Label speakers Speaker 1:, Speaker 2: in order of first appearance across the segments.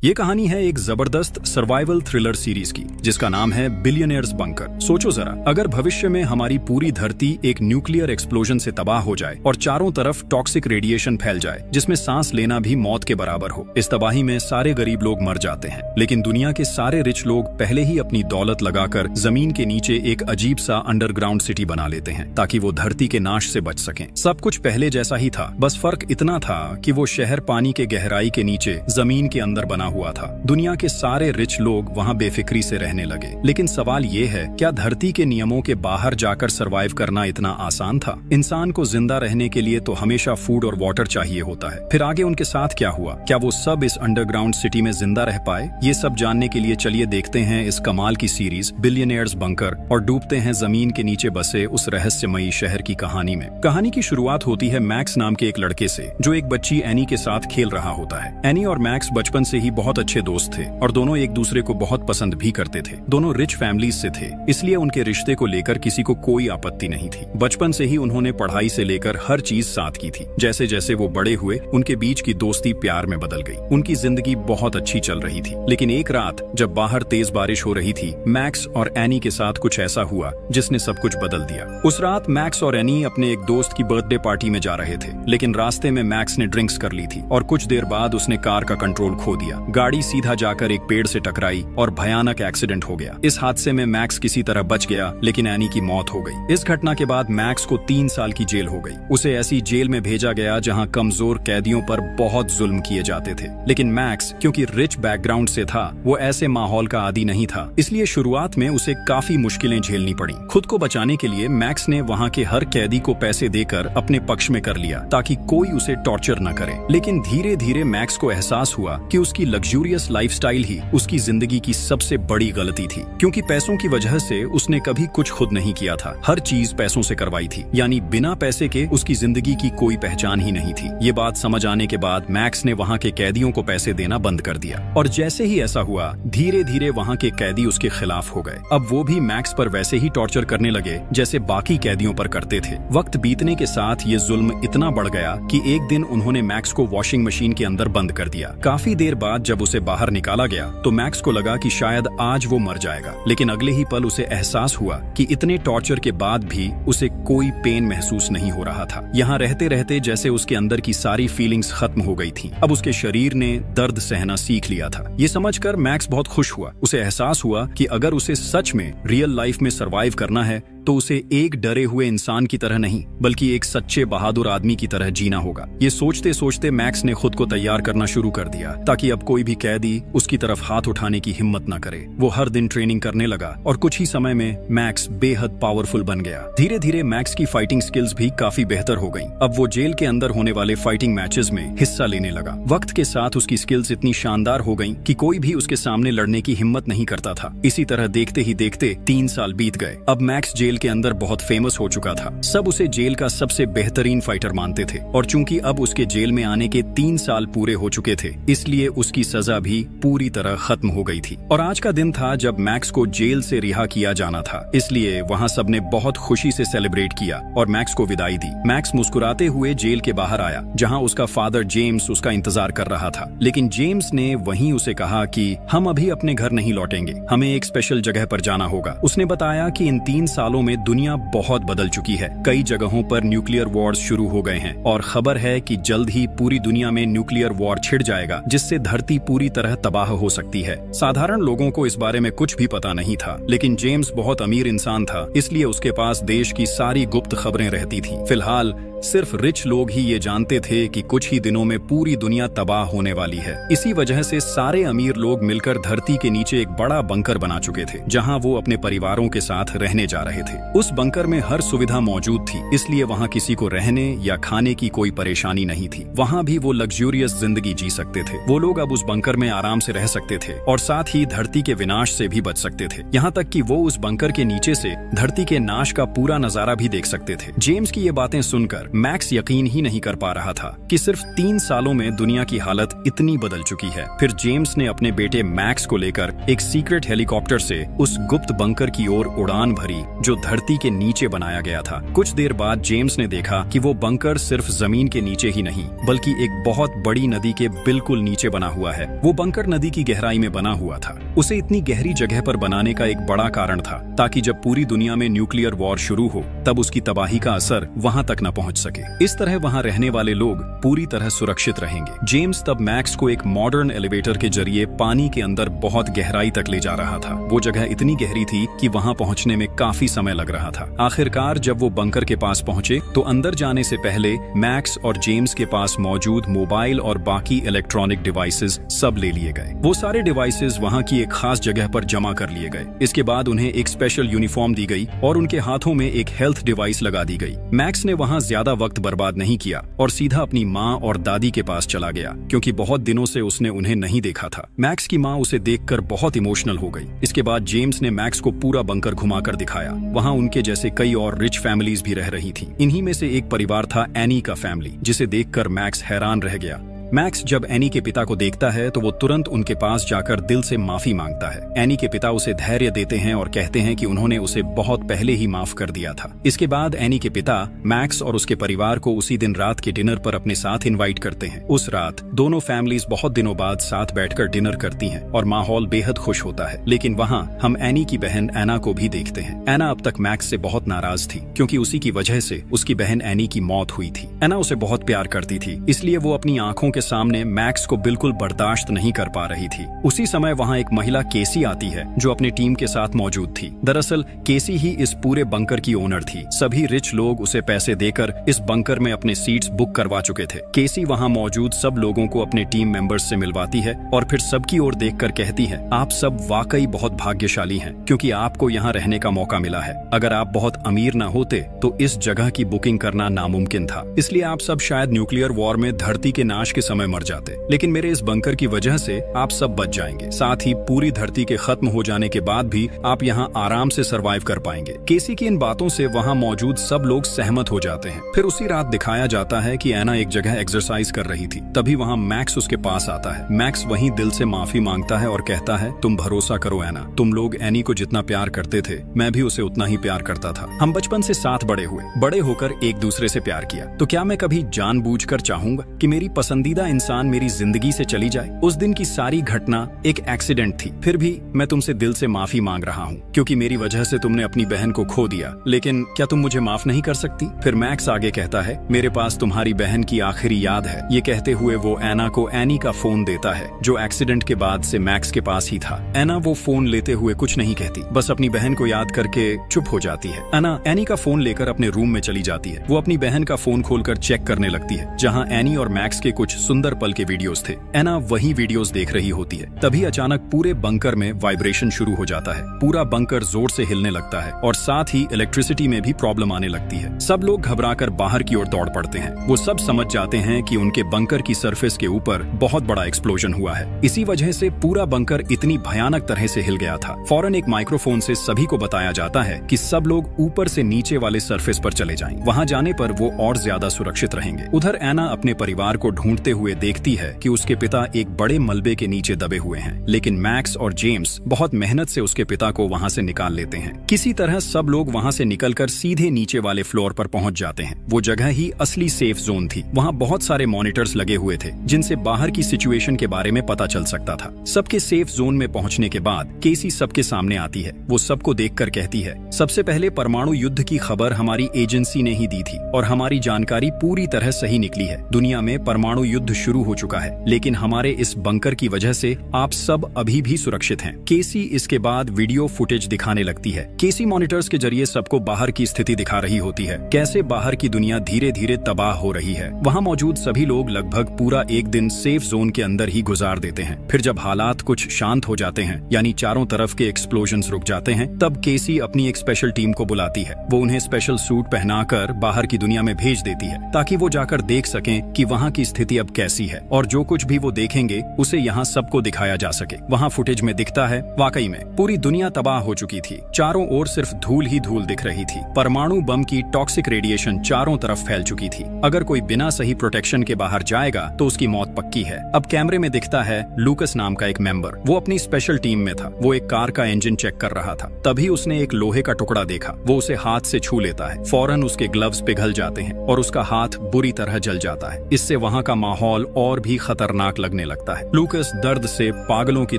Speaker 1: ये कहानी है एक जबरदस्त सर्वाइवल थ्रिलर सीरीज की जिसका नाम है बिलियनियर्स बंकर। सोचो जरा, अगर भविष्य में हमारी पूरी धरती एक न्यूक्लियर एक्सप्लोजन से तबाह हो जाए और चारों तरफ टॉक्सिक रेडिएशन फैल जाए जिसमें सांस लेना भी मौत के बराबर हो। इस तबाही में सारे गरीब लोग मर जाते हैं, लेकिन दुनिया के सारे रिच लोग पहले ही अपनी दौलत लगाकर जमीन के नीचे एक अजीब सा अंडरग्राउंड सिटी बना लेते हैं ताकि वो धरती के नाश से बच सकें। सब कुछ पहले जैसा ही था, बस फर्क इतना था कि वो शहर पानी के गहराई के नीचे जमीन के अंदर बना हुआ था। दुनिया के सारे रिच लोग वहां बेफिक्री से रहने लगे, लेकिन सवाल ये है, क्या धरती के नियमों के बाहर जाकर सरवाइव करना इतना आसान था? इंसान को जिंदा रहने के लिए तो हमेशा फूड और वाटर चाहिए होता है। फिर आगे उनके साथ क्या हुआ? क्या वो सब इस अंडरग्राउंड सिटी में जिंदा रह पाए? ये सब जानने के लिए चलिए देखते हैं इस कमाल की सीरीज बिलियनियर्स बंकर और डूबते हैं जमीन के नीचे बसे उस रहस्यमयी शहर की कहानी में। कहानी की शुरुआत होती है मैक्स नाम के एक लड़के से जो एक बच्ची एनी के साथ खेल रहा होता है। एनी और मैक्स बचपन से ही बहुत अच्छे दोस्त थे और दोनों एक दूसरे को बहुत पसंद भी करते थे। दोनों रिच फैमिलीज से थे, इसलिए उनके रिश्ते को लेकर किसी को कोई आपत्ति नहीं थी। बचपन से ही उन्होंने पढ़ाई से लेकर हर चीज साथ की थी। जैसे जैसे वो बड़े हुए उनके बीच की दोस्ती प्यार में बदल गई। उनकी जिंदगी बहुत अच्छी चल रही थी, लेकिन एक रात जब बाहर तेज बारिश हो रही थी, मैक्स और एनी के साथ कुछ ऐसा हुआ जिसने सब कुछ बदल दिया। उस रात मैक्स और एनी अपने एक दोस्त की बर्थडे पार्टी में जा रहे थे, लेकिन रास्ते में मैक्स ने ड्रिंक्स कर ली थी और कुछ देर बाद उसने कार का कंट्रोल खो दिया। गाड़ी सीधा जाकर एक पेड़ से टकराई और भयानक एक्सीडेंट हो गया। इस हादसे में मैक्स किसी तरह बच गया, लेकिन एनी की मौत हो गई। इस घटना के बाद मैक्स को 3 साल की जेल हो गई। उसे ऐसी जेल में भेजा गया जहां कमजोर कैदियों पर बहुत जुल्म किए जाते थे। लेकिन मैक्स क्योंकि रिच बैकग्राउंड से था, वो ऐसे माहौल का आदी नहीं था, इसलिए शुरुआत में उसे काफी मुश्किलें झेलनी पड़ी। खुद को बचाने के लिए मैक्स ने वहां के हर कैदी को पैसे देकर अपने पक्ष में कर लिया ताकि कोई उसे टॉर्चर न करे। लेकिन धीरे धीरे मैक्स को एहसास हुआ कि उसकी लग्जूरियस लाइफस्टाइल ही उसकी जिंदगी की सबसे बड़ी गलती थी, क्योंकि पैसों की वजह से उसने कभी कुछ खुद नहीं किया था। हर चीज पैसों से करवाई थी, यानी बिना पैसे के उसकी जिंदगी की कोई पहचान ही नहीं थी। ये बात समझ आने के बाद मैक्स ने वहां के कैदियों को पैसे देना बंद कर दिया, और जैसे ही ऐसा हुआ धीरे धीरे वहां के कैदी उसके खिलाफ हो गए। अब वो भी मैक्स पर वैसे ही टॉर्चर करने लगे जैसे बाकी कैदियों पर करते थे। वक्त बीतने के साथ ये जुल्म इतना बढ़ गया कि एक दिन उन्होंने मैक्स को वॉशिंग मशीन के अंदर बंद कर दिया। काफी देर बाद जब उसे बाहर निकाला गया तो मैक्स को लगा कि शायद आज वो मर जाएगा, लेकिन अगले ही पल उसे एहसास हुआ कि इतने टॉर्चर के बाद भी उसे कोई पेन महसूस नहीं हो रहा था। यहाँ रहते रहते जैसे उसके अंदर की सारी फीलिंग्स खत्म हो गई थी। अब उसके शरीर ने दर्द सहना सीख लिया था। ये समझकर मैक्स बहुत खुश हुआ। उसे एहसास हुआ कि अगर उसे सच में रियल लाइफ में सरवाइव करना है तो उसे एक डरे हुए इंसान की तरह नहीं, बल्कि एक सच्चे बहादुर आदमी की तरह जीना होगा। ये सोचते सोचते मैक्स ने खुद को तैयार करना शुरू कर दिया ताकि अब कोई भी कैदी उसकी तरफ हाथ उठाने की हिम्मत न करे। वो हर दिन ट्रेनिंग करने लगा और कुछ ही समय में मैक्स बेहद पावरफुल बन गया। धीरे धीरे मैक्स की फाइटिंग स्किल्स भी काफी बेहतर हो गईं। अब वो जेल के अंदर होने वाले फाइटिंग मैचेस में हिस्सा लेने लगा। वक्त के साथ उसकी स्किल्स इतनी शानदार हो गईं कि कोई भी उसके सामने लड़ने की हिम्मत नहीं करता था। इसी तरह देखते ही देखते 3 साल बीत गए। अब मैक्स जेल के अंदर बहुत फेमस हो चुका था। सब उसे जेल का सबसे बेहतरीन फाइटर मानते थे, और चूंकि अब उसके जेल में आने के 3 साल पूरे हो चुके थे, इसलिए उसकी सजा भी पूरी तरह खत्म हो गई थी। और आज का दिन था जब मैक्स को जेल से रिहा किया जाना था, इसलिए वहां सबने बहुत खुशी से सेलिब्रेट किया और मैक्स को विदाई दी। मैक्स मुस्कुराते हुए जेल के बाहर आया, जहां उसका फादर जेम्स उसका इंतजार कर रहा था। लेकिन जेम्स ने वहीं उसे कहा कि हम अभी अपने घर नहीं लौटेंगे, हमें एक स्पेशल जगह पर जाना होगा। उसने बताया कि इन 3 सालों में दुनिया बहुत बदल चुकी है। कई जगहों पर न्यूक्लियर वॉर्स शुरू हो गए हैं और खबर है कि जल्द ही पूरी दुनिया में न्यूक्लियर वॉर छिड़ जाएगा, जिससे धरती पूरी तरह तबाह हो सकती है। साधारण लोगों को इस बारे में कुछ भी पता नहीं था, लेकिन जेम्स बहुत अमीर इंसान था, इसलिए उसके पास देश की सारी गुप्त खबरें रहती थी। फिलहाल सिर्फ रिच लोग ही ये जानते थे कि कुछ ही दिनों में पूरी दुनिया तबाह होने वाली है। इसी वजह से सारे अमीर लोग मिलकर धरती के नीचे एक बड़ा बंकर बना चुके थे, जहां वो अपने परिवारों के साथ रहने जा रहे थे। उस बंकर में हर सुविधा मौजूद थी, इसलिए वहां किसी को रहने या खाने की कोई परेशानी नहीं थी। वहां भी वो लग्जूरियस जिंदगी जी सकते थे। वो लोग अब उस बंकर में आराम से रह सकते थे और साथ ही धरती के विनाश से भी बच सकते थे। यहाँ तक कि वो उस बंकर के नीचे से धरती के नाश का पूरा नजारा भी देख सकते थे। जेम्स की ये बातें सुनकर मैक्स यकीन ही नहीं कर पा रहा था कि सिर्फ 3 सालों में दुनिया की हालत इतनी बदल चुकी है। फिर जेम्स ने अपने बेटे मैक्स को लेकर एक सीक्रेट हेलीकॉप्टर से उस गुप्त बंकर की ओर उड़ान भरी जो धरती के नीचे बनाया गया था। कुछ देर बाद जेम्स ने देखा कि वो बंकर सिर्फ जमीन के नीचे ही नहीं बल्कि एक बहुत बड़ी नदी के बिल्कुल नीचे बना हुआ है। वो बंकर नदी की गहराई में बना हुआ था। उसे इतनी गहरी जगह पर बनाने का एक बड़ा कारण था ताकि जब पूरी दुनिया में न्यूक्लियर वॉर शुरू हो तब उसकी तबाही का असर वहां तक न पहुंच सके। इस तरह वहां रहने वाले लोग पूरी तरह सुरक्षित रहेंगे। जेम्स तब मैक्स को एक मॉडर्न एलिवेटर के जरिए पानी के अंदर बहुत गहराई तक ले जा रहा था। वो जगह इतनी गहरी थी कि वहां पहुंचने में काफी समय लग रहा था। आखिरकार जब वो बंकर के पास पहुंचे तो अंदर जाने से पहले मैक्स और जेम्स के पास मौजूद मोबाइल और बाकी इलेक्ट्रॉनिक डिवाइसेस सब ले लिए गए। वो सारे डिवाइसेस वहां की एक खास जगह पर जमा कर लिए गए। इसके बाद उन्हें एक स्पेशल यूनिफॉर्म दी गई और उनके हाथों में एक हेल्थ डिवाइस लगा दी गई। मैक्स ने वहां ज्यादा वक्त बर्बाद नहीं किया और सीधा अपनी माँ और दादी के पास चला गया क्योंकि बहुत दिनों से उसने उन्हें नहीं देखा था। मैक्स की माँ उसे देखकर बहुत इमोशनल हो गई। इसके बाद जेम्स ने मैक्स को पूरा बंकर घुमाकर दिखाया। वहां उनके जैसे कई और रिच फैमिलीज भी रह रही थी। इन्हीं में से एक परिवार था एनी का फैमिली, जिसे देखकर मैक्स हैरान रह गया। मैक्स जब एनी के पिता को देखता है तो वो तुरंत उनके पास जाकर दिल से माफी मांगता है। एनी के पिता उसे धैर्य देते हैं और कहते हैं कि उन्होंने उसे बहुत पहले ही माफ कर दिया था। इसके बाद एनी के पिता मैक्स और उसके परिवार को उसी दिन रात के डिनर पर अपने साथ इनवाइट करते हैं। उस रात दोनों फैमिलीज बहुत दिनों बाद साथ बैठकर डिनर करती हैं और माहौल बेहद खुश होता है। लेकिन वहाँ हम एनी की बहन एना को भी देखते हैं। एना अब तक मैक्स से बहुत नाराज थी क्योंकि उसी की वजह से उसकी बहन एनी की मौत हुई थी। एना उसे बहुत प्यार करती थी, इसलिए वो अपनी आंखों के सामने मैक्स को बिल्कुल बर्दाश्त नहीं कर पा रही थी। उसी समय वहां एक महिला केसी आती है जो अपनी टीम के साथ मौजूद थी। दरअसल केसी ही इस पूरे बंकर की ओनर थी। सभी रिच लोग उसे पैसे देकर इस बंकर में अपने सीट्स बुक करवा चुके थे। केसी वहां मौजूद सब लोगों को अपने टीम मेंबर्स से मिलवाती है और फिर सबकी ओर देखकर कहती है, आप सब वाकई बहुत भाग्यशाली हैं क्योंकि आपको यहाँ रहने का मौका मिला है। अगर आप बहुत अमीर न होते तो इस जगह की बुकिंग करना नामुमकिन था। इसलिए आप सब शायद न्यूक्लियर वॉर में धरती के नाश के समय मर जाते, लेकिन मेरे इस बंकर की वजह से आप सब बच जाएंगे। साथ ही पूरी धरती के खत्म हो जाने के बाद भी आप यहाँ आराम से सरवाइव कर पाएंगे। केसी की इन बातों से वहाँ मौजूद सब लोग सहमत हो जाते हैं। फिर उसी रात दिखाया जाता है कि एना एक जगह एक्सरसाइज कर रही थी। तभी वहाँ मैक्स उसके पास आता है। मैक्स वहीं दिल से माफी मांगता है और कहता है, तुम भरोसा करो एना, तुम लोग एनी को जितना प्यार करते थे मैं भी उसे उतना ही प्यार करता था। हम बचपन से साथ बड़े हुए, बड़े होकर एक दूसरे से प्यार किया, तो क्या मैं कभी जानबूझकर चाहूंगा कि मेरी पसंदीदा इंसान मेरी जिंदगी से चली जाए? उस दिन की सारी घटना एक एक्सीडेंट थी। फिर भी मैं तुमसे दिल से माफी मांग रहा हूँ क्योंकि मेरी वजह से तुमने अपनी बहन को खो दिया, लेकिन क्या तुम मुझे माफ नहीं कर सकती? फिर मैक्स आगे कहता है, मेरे पास तुम्हारी बहन की आखिरी याद है। ये कहते हुए वो एना को एनी का फोन देता है जो एक्सीडेंट के बाद से मैक्स के पास ही था। एना वो फोन लेते हुए कुछ नहीं कहती, बस अपनी बहन को याद करके चुप हो जाती है। एना एनी का फोन लेकर अपने रूम में चली जाती है। वो अपनी बहन का फोन खोलकर चेक करने लगती है जहाँ एनी और मैक्स के कुछ सुंदर पल के वीडियोस थे। एना वही वीडियोस देख रही होती है। तभी अचानक पूरे बंकर में वाइब्रेशन शुरू हो जाता है। पूरा बंकर जोर से हिलने लगता है और साथ ही इलेक्ट्रिसिटी में भी प्रॉब्लम आने लगती है। सब लोग घबराकर बाहर की ओर दौड़ पड़ते हैं। वो सब समझ जाते हैं कि उनके बंकर की सरफेस के ऊपर बहुत बड़ा एक्सप्लोजन हुआ है। इसी वजह से पूरा बंकर इतनी भयानक तरह से हिल गया था। फौरन एक माइक्रोफोन से सभी को बताया जाता है कि सब लोग ऊपर से नीचे वाले सरफेस पर चले जाएं। वहां जाने पर वो और ज्यादा सुरक्षित रहेंगे। उधर एना अपने परिवार को ढूंढते हुए देखती है कि उसके पिता एक बड़े मलबे के नीचे दबे हुए हैं, लेकिन मैक्स और जेम्स बहुत मेहनत से उसके पिता को वहां से निकाल लेते हैं। किसी तरह सब लोग वहां से निकलकर सीधे नीचे वाले फ्लोर पर पहुंच जाते हैं। वो जगह ही असली सेफ जोन थी। वहां बहुत सारे मॉनिटर्स लगे हुए थे जिनसे बाहर की सिचुएशन के बारे में पता चल सकता था। सबके सेफ जोन में पहुंचने के बाद केसी सबके सामने आती है। वो सबको देखकर कहती है, सबसे पहले परमाणु युद्ध की खबर हमारी एजेंसी ने ही दी थी और हमारी जानकारी पूरी तरह सही निकली है। दुनिया में परमाणु युद्ध शुरू हो चुका है, लेकिन हमारे इस बंकर की वजह से आप सब अभी भी सुरक्षित हैं। केसी इसके बाद वीडियो फुटेज दिखाने लगती है। केसी मॉनिटर्स के जरिए सबको बाहर की स्थिति दिखा रही होती है, कैसे बाहर की दुनिया धीरे धीरे तबाह हो रही है। वहाँ मौजूद सभी लोग लगभग पूरा एक दिन सेफ जोन के अंदर ही गुजार देते हैं। फिर जब हालात कुछ शांत हो जाते हैं, यानी चारों तरफ के एक्सप्लोजन्स रुक जाते हैं, तब केसी अपनी एक स्पेशल टीम को बुलाती है। वो उन्हें स्पेशल सूट पहनाकर बाहर की दुनिया में भेज देती है ताकि वो जाकर देख सकें कि वहाँ की स्थिति अब अब कैसी है और जो कुछ भी वो देखेंगे उसे यहाँ सबको दिखाया जा सके। वहाँ फुटेज में दिखता है वाकई में पूरी दुनिया तबाह हो चुकी थी। चारों ओर सिर्फ धूल ही धूल दिख रही थी। परमाणु बम की टॉक्सिक रेडिएशन चारों तरफ फैल चुकी थी। अगर कोई बिना सही प्रोटेक्शन के बाहर जाएगा तो उसकी मौत पक्की है। अब कैमरे में दिखता है लूकस नाम का एक मेंबर। वो अपनी स्पेशल टीम में था। वो एक कार का इंजन चेक कर रहा था। तभी उसने एक लोहे का टुकड़ा देखा। वो उसे हाथ से छू लेता है। फौरन उसके ग्लव्स पिघल जाते हैं और उसका हाथ बुरी तरह जल जाता है। इससे वहाँ का माहौल और भी खतरनाक लगने लगता है। लूकस दर्द से पागलों की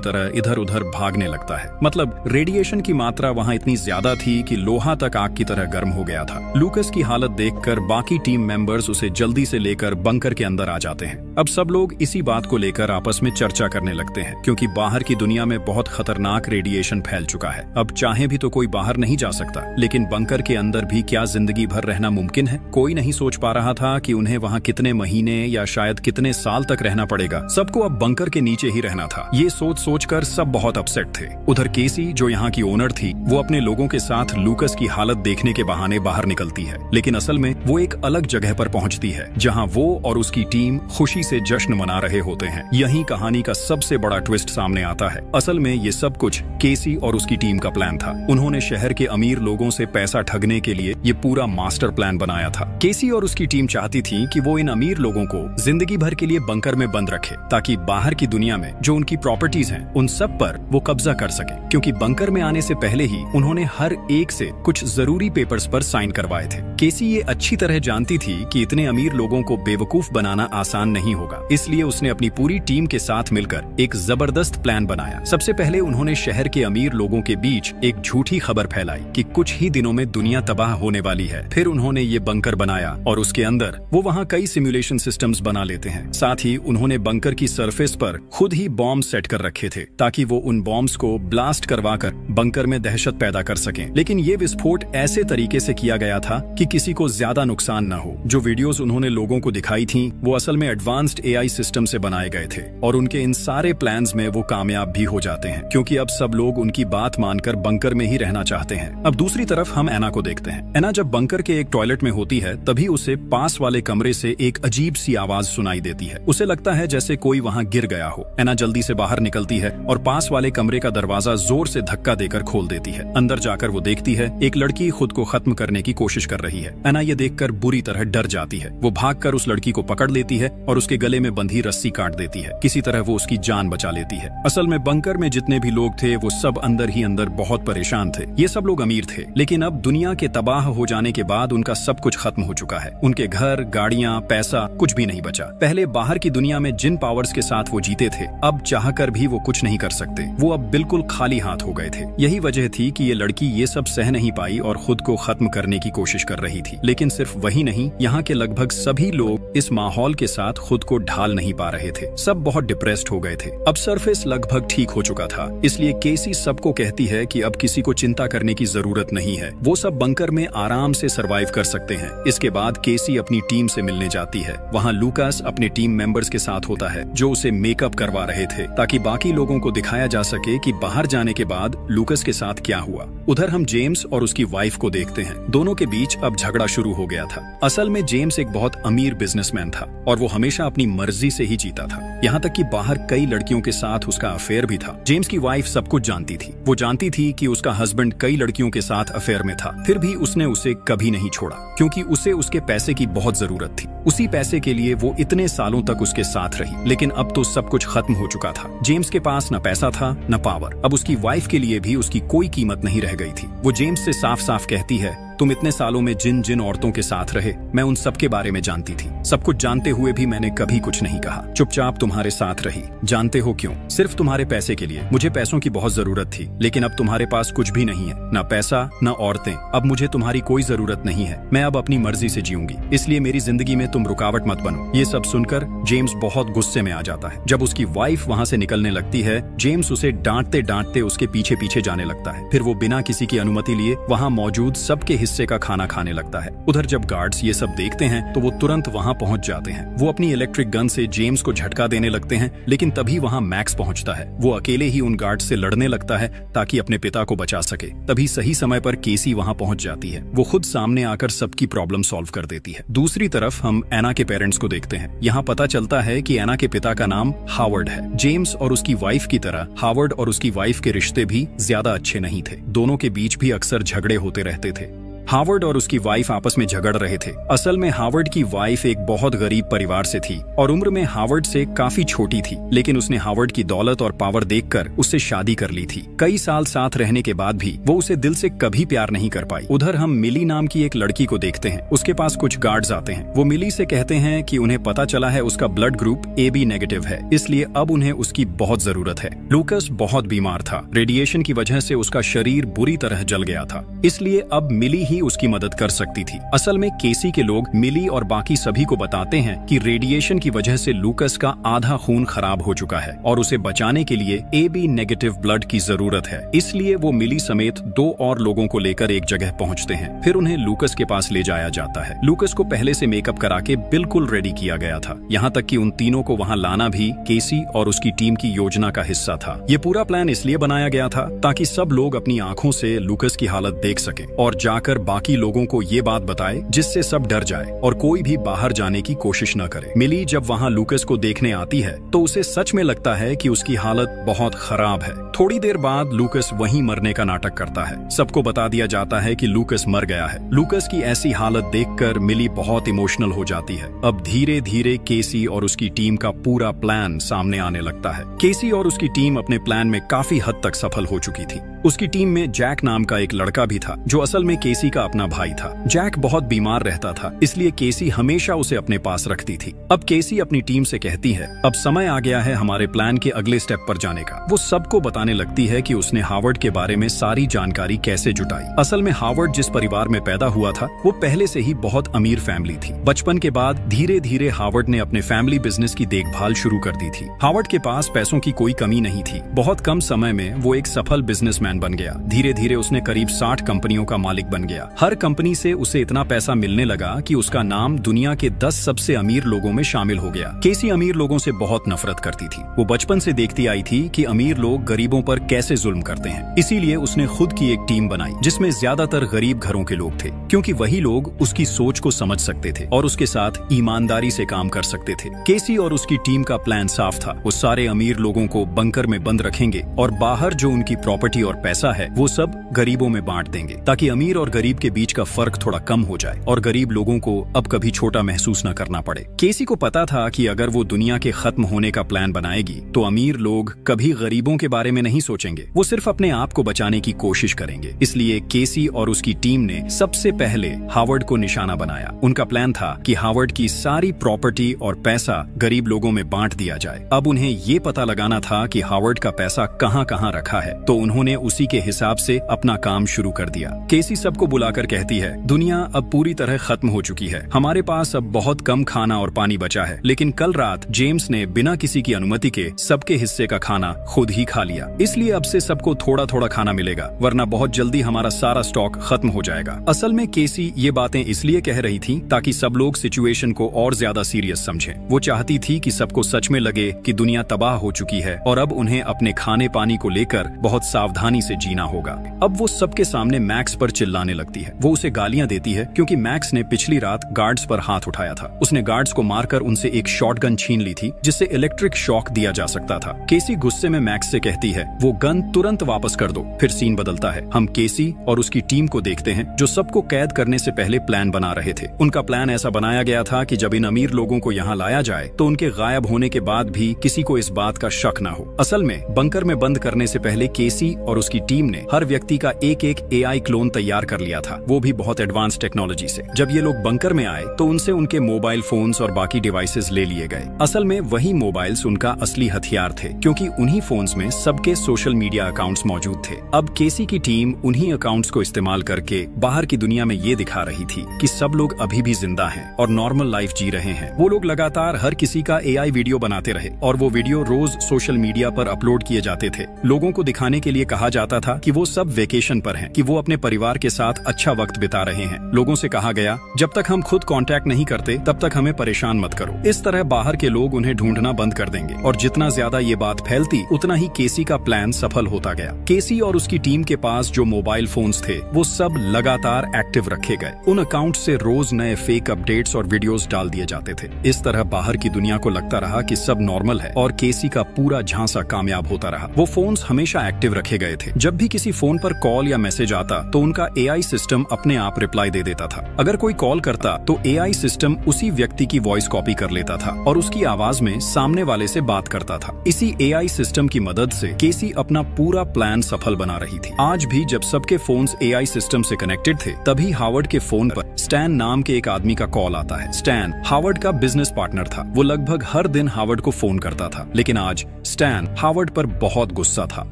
Speaker 1: तरह इधर उधर भागने लगता है। मतलब रेडिएशन की मात्रा वहाँ इतनी ज्यादा थी कि लोहा तक आग की तरह गर्म हो गया था। लूकस की हालत देखकर बाकी टीम मेंबर्स उसे जल्दी से लेकर बंकर के अंदर आ जाते हैं। अब सब लोग इसी बात को लेकर आपस में चर्चा करने लगते हैं क्योंकि बाहर की दुनिया में बहुत खतरनाक रेडिएशन फैल चुका है। अब चाहे भी तो कोई बाहर नहीं जा सकता, लेकिन बंकर के अंदर भी क्या जिंदगी भर रहना मुमकिन है? कोई नहीं सोच पा रहा था कि उन्हें वहाँ कितने महीने या शायद कितने साल तक रहना पड़ेगा। सबको अब बंकर के नीचे ही रहना था। ये सोच कर सब बहुत अपसेट थे। उधर केसी जो यहाँ की ओनर थी, वो अपने लोगों के साथ लूकस की हालत देखने के बहाने बाहर निकलती है, लेकिन असल में वो एक अलग जगह पर पहुंचती है जहां वो और उसकी टीम खुशी से जश्न मना रहे होते हैं। यही कहानी का सबसे बड़ा ट्विस्ट सामने आता है। असल में ये सब कुछ केसी और उसकी टीम का प्लान था। उन्होंने शहर के अमीर लोगों से पैसा ठगने के लिए ये पूरा मास्टर प्लान बनाया था। केसी और उसकी टीम चाहती थी कि वो इन अमीर लोगों को जिंदगी भर के लिए बंकर में बंद रखे ताकि बाहर की दुनिया में जो उनकी प्रॉपर्टीज हैं उन सब पर वो कब्जा कर सके, क्योंकि बंकर में आने से पहले ही उन्होंने हर एक से कुछ जरूरी पेपर्स पर साइन करवाए थे। केसी ये अच्छी तरह जानती थी कि इतने अमीर लोगों को बेवकूफ बनाना आसान नहीं होगा, इसलिए उसने अपनी पूरी टीम के साथ मिलकर एक जबरदस्त प्लान बनाया। सबसे पहले उन्होंने शहर के अमीर लोगों के बीच एक झूठी खबर फैलाई कि कुछ ही दिनों में दुनिया तबाह होने वाली है। फिर उन्होंने ये बंकर बनाया और उसके अंदर वो वहाँ कई सिमुलेशन सिस्टम्स बना लेते हैं। साथ ही उन्होंने बंकर की सरफेस पर खुद ही बॉम्ब सेट कर रखे थे ताकि वो उन बॉम्ब्स को ब्लास्ट करवाकर बंकर में दहशत पैदा कर सकें। लेकिन ये विस्फोट ऐसे तरीके से किया गया था कि किसी को ज्यादा नुकसान न हो। जो वीडियोस उन्होंने लोगों को दिखाई थी वो असल में एडवांस्ड एआई सिस्टम से बनाए गए थे और उनके इन सारे प्लान्स में वो कामयाब भी हो जाते हैं, क्योंकि अब सब लोग उनकी बात मानकर बंकर में ही रहना चाहते हैं। अब दूसरी तरफ हम एना को देखते हैं। एना जब बंकर के एक टॉयलेट में होती है तभी उसे पास वाले कमरे से एक अजीब सी आवाज सुनाई देती है। उसे लगता है जैसे कोई वहाँ गिर गया हो। एना जल्दी से बाहर निकलती है और पास वाले कमरे का दरवाजा जोर से धक्का देकर खोल देती है। अंदर जाकर वो देखती है एक लड़की खुद को खत्म करने की कोशिश कर रही है। एना ये देखकर बुरी तरह डर जाती है। वो भागकर उस लड़की को पकड़ लेती है और उसके गले में बंधी रस्सी काट देती है। किसी तरह वो उसकी जान बचा लेती है। असल में बंकर में जितने भी लोग थे वो सब अंदर ही अंदर बहुत परेशान थे। ये सब लोग अमीर थे, लेकिन अब दुनिया के तबाह हो जाने के बाद उनका सब कुछ खत्म हो चुका है। उनके घर, गाड़ियां, पैसा कुछ भी नहीं बचा। पहले बाहर की दुनिया में जिन पावर्स के साथ वो जीते थे, अब चाहकर भी वो कुछ नहीं कर सकते। वो अब बिल्कुल खाली हाथ हो गए थे। यही वजह थी कि ये लड़की ये सब सह नहीं पाई और खुद को खत्म करने की कोशिश कर रही थी। लेकिन सिर्फ वही नहीं, यहाँ के लगभग सभी लोग इस माहौल के साथ खुद को ढाल नहीं पा रहे थे। सब बहुत डिप्रेस्ड हो गए थे। अब सरफेस लगभग ठीक हो चुका था, इसलिए केसी सबको कहती है कि अब किसी को चिंता करने की जरूरत नहीं है। वो सब बंकर में आराम से सरवाइव कर सकते हैं। इसके बाद केसी अपनी टीम से मिलने जाती है। वहाँ लूकास अपने टीम मेंबर्स के साथ होता है जो उसे मेकअप करवा रहे थे ताकि बाकी लोगों को दिखाया जा सके कि बाहर जाने के बाद लूकास के साथ क्या हुआ। उधर हम जेम्स और उसकी वाइफ को देखते हैं। दोनों के बीच अब झगड़ा शुरू हो गया था। असल में जेम्स एक बहुत अमीर बिजनेसमैन था और वो हमेशा अपनी मर्जी से ही जीता था। यहाँ तक कि बाहर कई लड़कियों के साथ उसका अफेयर भी था। जेम्स की वाइफ सब कुछ जानती थी। वो जानती थी कि उसका हस्बैंड कई लड़कियों के साथ अफेयर में था, फिर भी उसने उसे कभी नहीं छोड़ा क्योंकि उसे उसके पैसे की बहुत जरूरत थी। उसी पैसे के लिए वो इतने सालों तक उसके साथ रही। लेकिन अब तो सब कुछ खत्म हो चुका था। जेम्स के पास न पैसा था न पावर। अब उसकी वाइफ के लिए भी उसकी कोई कीमत नहीं रह गई थी। वो जेम्स से साफ साफ कहती है, तुम इतने सालों में जिन जिन औरतों के साथ रहे, मैं उन सब के बारे में जानती थी। सब कुछ जानते हुए भी मैंने कभी कुछ नहीं कहा। चुपचाप तुम्हारे साथ रही। जानते हो क्यों? सिर्फ तुम्हारे पैसे के लिए। मुझे पैसों की बहुत जरूरत थी, लेकिन अब तुम्हारे पास कुछ भी नहीं है, ना पैसा ना औरतें। अब मुझे तुम्हारी कोई जरूरत नहीं है। मैं अब अपनी मर्जी से जीऊंगी, इसलिए मेरी जिंदगी में तुम रुकावट मत बनो। ये सब सुनकर जेम्स बहुत गुस्से में आ जाता है। जब उसकी वाइफ वहाँ से निकलने लगती है, जेम्स उसे डांटते डांटते उसके पीछे पीछे जाने लगता है। फिर वो बिना किसी की अनुमति लिए वहाँ मौजूद सबके हिस्से का खाना खाने लगता है। उधर जब गार्ड्स ये सब देखते हैं तो वो तुरंत वहां पहुंच जाते हैं। वो अपनी इलेक्ट्रिक गन से जेम्स को झटका देने लगते हैं, लेकिन तभी वहां मैक्स पहुंचता है। वो अकेले ही उन गार्ड से लड़ने लगता है ताकि अपने पिता को बचा सके। तभी सही समय पर केसी वहां पहुंच जाती है। वो खुद सामने आकर सबकी प्रॉब्लम सॉल्व कर देती है। दूसरी तरफ हम एना के पेरेंट्स को देखते हैं। यहाँ पता चलता है कि एना के पिता का नाम हावर्ड है। जेम्स और उसकी वाइफ की तरह हावर्ड और उसकी वाइफ के रिश्ते भी ज्यादा अच्छे नहीं थे। दोनों के बीच भी अक्सर झगड़े होते रहते थे। हावर्ड और उसकी वाइफ आपस में झगड़ रहे थे। असल में हावर्ड की वाइफ एक बहुत गरीब परिवार से थी और उम्र में हावर्ड से काफी छोटी थी, लेकिन उसने हावर्ड की दौलत और पावर देखकर उससे शादी कर ली थी। कई साल साथ रहने के बाद भी वो उसे दिल से कभी प्यार नहीं कर पाई। उधर हम मिली नाम की एक लड़की को देखते हैं। उसके पास कुछ गार्ड्स आते हैं। वो मिली से कहते हैं कि उन्हें पता चला है उसका ब्लड ग्रुप AB नेगेटिव है, इसलिए अब उन्हें उसकी बहुत जरूरत है। लूकस बहुत बीमार था। रेडिएशन की वजह से उसका शरीर बुरी तरह जल गया था, इसलिए अब मिली ही उसकी मदद कर सकती थी। असल में केसी के लोग मिली और बाकी सभी को बताते हैं कि रेडिएशन की वजह से लूकस का आधा खून खराब हो चुका है और उसे बचाने के लिए AB नेगेटिव ब्लड की जरूरत है। इसलिए वो मिली समेत 2 और लोगों को लेकर एक जगह पहुंचते हैं। फिर उन्हें लूकस के पास ले जाया जाता है। लूकस को पहले से मेकअप करा के बिल्कुल रेडी किया गया था। यहाँ तक कि उन तीनों को वहाँ लाना भी केसी और उसकी टीम की योजना का हिस्सा था। ये पूरा प्लान इसलिए बनाया गया था ताकि सब लोग अपनी आंखों से लूकस की हालत देख सकें और जाकर बाकी लोगों को ये बात बताए जिससे सब डर जाए और कोई भी बाहर जाने की कोशिश न करे। मिली जब वहाँ लूकस को देखने आती है तो उसे सच में लगता है कि उसकी हालत बहुत खराब है। थोड़ी देर बाद लूकस वहीं मरने का नाटक करता है। सबको बता दिया जाता है कि लूकस मर गया है। लूकस की ऐसी हालत देखकर मिली बहुत इमोशनल हो जाती है। अब धीरे धीरे केसी और उसकी टीम का पूरा प्लान सामने आने लगता है। केसी और उसकी टीम अपने प्लान में काफी हद तक सफल हो चुकी थी। उसकी टीम में जैक नाम का एक लड़का भी था जो असल में केसी का अपना भाई था। जैक बहुत बीमार रहता था, इसलिए केसी हमेशा उसे अपने पास रखती थी। अब केसी अपनी टीम से कहती है, अब समय आ गया है हमारे प्लान के अगले स्टेप पर जाने का। वो सबको बताने लगती है कि उसने हावर्ड के बारे में सारी जानकारी कैसे जुटाई। असल में हावर्ड जिस परिवार में पैदा हुआ था वो पहले से ही बहुत अमीर फैमिली थी। बचपन के बाद धीरे धीरे हावर्ड ने अपने फैमिली बिजनेस की देखभाल शुरू कर दी थी। हावर्ड के पास पैसों की कोई कमी नहीं थी। बहुत कम समय में वो एक सफल बिजनेसमैन बन गया। धीरे धीरे उसने करीब 60 कंपनियों का मालिक बन गया। हर कंपनी से उसे इतना पैसा मिलने लगा कि उसका नाम दुनिया के 10 सबसे अमीर लोगों में शामिल हो गया। केसी अमीर लोगों से बहुत नफरत करती थी। वो बचपन से देखती आई थी कि अमीर लोग गरीबों पर कैसे जुल्म करते हैं। इसीलिए उसने खुद की एक टीम बनाई जिसमें ज्यादातर गरीब घरों के लोग थे, क्योंकि वही लोग उसकी सोच को समझ सकते थे और उसके साथ ईमानदारी से काम कर सकते थे। केसी और उसकी टीम का प्लान साफ था। वो सारे अमीर लोगों को बंकर में बंद रखेंगे और बाहर जो उनकी प्रॉपर्टी और पैसा है वो सब गरीबों में बांट देंगे, ताकि अमीर और गरीब के बीच का फर्क थोड़ा कम हो जाए और गरीब लोगों को अब कभी छोटा महसूस न करना पड़े। केसी को पता था कि अगर वो दुनिया के खत्म होने का प्लान बनाएगी तो अमीर लोग कभी गरीबों के बारे में नहीं सोचेंगे। वो सिर्फ अपने आप को बचाने की कोशिश करेंगे। इसलिए केसी और उसकी टीम ने सबसे पहले हावर्ड को निशाना बनाया। उनका प्लान था कि हावर्ड की सारी प्रॉपर्टी और पैसा गरीब लोगों में बांट दिया जाए। अब उन्हें ये पता लगाना था कि हावर्ड का पैसा कहाँ कहाँ रखा है, तो उन्होंने उसी के हिसाब से अपना काम शुरू कर दिया। केसी सबको बुलाकर कहती है, दुनिया अब पूरी तरह खत्म हो चुकी है। हमारे पास अब बहुत कम खाना और पानी बचा है, लेकिन कल रात जेम्स ने बिना किसी की अनुमति के सबके हिस्से का खाना खुद ही खा लिया। इसलिए अब से सबको थोड़ा थोड़ा खाना मिलेगा, वरना बहुत जल्दी हमारा सारा स्टॉक खत्म हो जाएगा। असल में केसी ये बातें इसलिए कह रही थी ताकि सब लोग सिचुएशन को और ज्यादा सीरियस समझें। वो चाहती थी कि सबको सच में लगे कि दुनिया तबाह हो चुकी है और अब उन्हें अपने खाने पानी को लेकर बहुत सावधानी से जीना होगा। अब वो सबके सामने मैक्स पर चिल्लाने लगती है। वो उसे गालियां देती है क्योंकि मैक्स ने पिछली रात गार्ड्स पर हाथ उठाया था। उसने गार्ड्स को मारकर उनसे एक शॉटगन छीन ली थी जिससे इलेक्ट्रिक शॉक दिया जा सकता था। केसी गुस्से में मैक्स से कहती है, वो गन तुरंत वापस कर दो। फिर सीन बदलता है। हम केसी और उसकी टीम को देखते हैं जो सबको कैद करने से पहले प्लान बना रहे थे। उनका प्लान ऐसा बनाया गया था कि जब इन अमीर लोगों को यहाँ लाया जाए तो उनके गायब होने के बाद भी किसी को इस बात का शक न हो। असल में बंकर में बंद करने से पहले केसी और उसकी टीम ने हर व्यक्ति का एक एक AI क्लोन तैयार कर लिया था, वो भी बहुत एडवांस टेक्नोलॉजी से। जब ये लोग बंकर में आए तो उनसे उनके मोबाइल फोन्स और बाकी डिवाइसेस ले लिए गए। असल में वही मोबाइल्स उनका असली हथियार थे, क्योंकि उन्हीं फोन्स में सबके सोशल मीडिया अकाउंट्स मौजूद थे। अब केसी की टीम उन्हीं अकाउंट्स को इस्तेमाल करके बाहर की दुनिया में ये दिखा रही थी कि सब लोग अभी भी जिंदा हैं और नॉर्मल लाइफ जी रहे हैं। वो लोग लगातार हर किसी का AI वीडियो बनाते रहे और वो वीडियो रोज सोशल मीडिया पर अपलोड किए जाते थे। लोगों को दिखाने के लिए कहा जाता था कि वो सब वेकेशन पर हैं, कि वो अपने परिवार के साथ अच्छा वक्त बिता रहे हैं। लोगों से कहा गया, जब तक हम खुद कांटेक्ट नहीं करते तब तक हमें परेशान मत करो। इस तरह बाहर के लोग उन्हें ढूंढना बंद कर देंगे और जितना ज्यादा ये बात फैलती उतना ही केसी का प्लान सफल होता गया। केसी और उसकी टीम के पास जो मोबाइल फोन्स थे वो सब लगातार एक्टिव रखे गए। उन अकाउंट से रोज नए फेक अपडेट्स और वीडियोस डाल दिए जाते थे। इस तरह बाहर की दुनिया को लगता रहा कि सब नॉर्मल है और केसी का पूरा झांसा कामयाब होता रहा। वो फोन्स हमेशा एक्टिव रखे गए थे। जब भी किसी फोन पर कॉल या मैसेज आता तो उनका एआई सिस्टम अपने आप रिप्लाई दे देता था। अगर कोई कॉल करता तो एआई सिस्टम उसी व्यक्ति की वॉइस कॉपी कर लेता था और उसकी आवाज में सामने वाले से बात करता था। इसी एआई सिस्टम की मदद से केसी अपना पूरा प्लान सफल बना रही थी। आज भी जब सबके फोन्स एआई सिस्टम से कनेक्टेड थे तभी हावर्ड के फोन पर स्टैन नाम के एक आदमी का कॉल आता है। स्टैन हावर्ड का बिजनेस पार्टनर था। वो लगभग हर दिन हावर्ड को फोन करता था, लेकिन आज स्टैन हावर्ड पर बहुत गुस्सा था